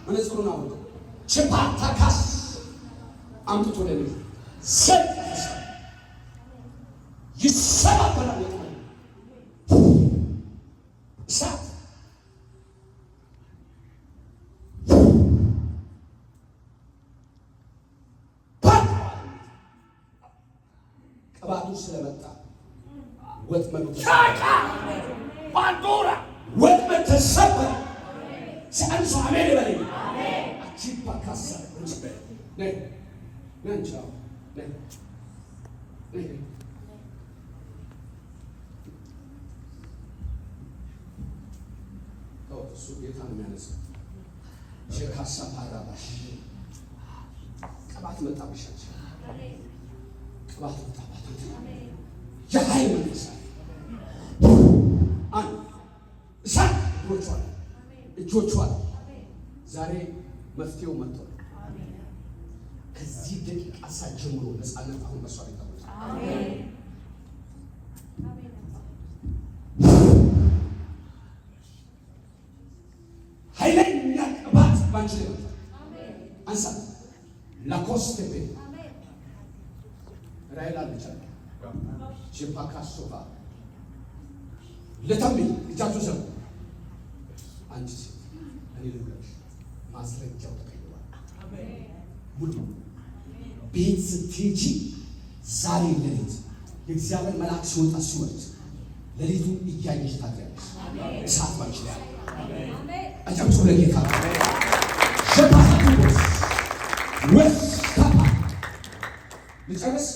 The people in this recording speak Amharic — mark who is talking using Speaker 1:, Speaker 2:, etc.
Speaker 1: መነጽሩን አውልቆ ችፓታካስ አምጥቶ ለልጅ ሰጥ ይሰባበራል። እሳት ቅባቱ ስለመጣ ወጥመዱ ባንዶራ ወጥመድ ተሰበረ። ሲአንሱ አሜን በለኝ። አቺፓ ካሳ ነይ ነንቻው ነይ ነይ እሱ ጌታ ነው የሚያነሳው። ሸካሳ ፓራባሽ ቅባት መጣብሽ። ቅባት መጣባት የኃይል መንፈስ አንድ እሳት እጆቿን ዛሬ መፍትሄው መጥቷል። ከዚህ ደቂቃ ሰዓት ጀምሮ ነፃነት አሁን በሷ ላይ ተመጣጣ። ኃይለኛ ቅባት ባንቺ ላይ መጣ። አንሳ ላኮስቴፔ ራይላ ልቻለ ጀፓካሶፋ ለታሚ እጃችሁ ሰው አንቺ እኔ ልብለሽ ማስረጃው ተቀይሯል። ሙሉ ቤት ስትሄጂ ዛሬ ሌሊት የእግዚአብሔር መልአክ ሲወጣ ሲወርድ ሌሊቱን እያየሽ ታድሪያለሽ። እሳት ባንቺ ላይ አለ። አጃምጡ ለጌታ ሸፓታቱ ወስ ታፓ ልጨርስ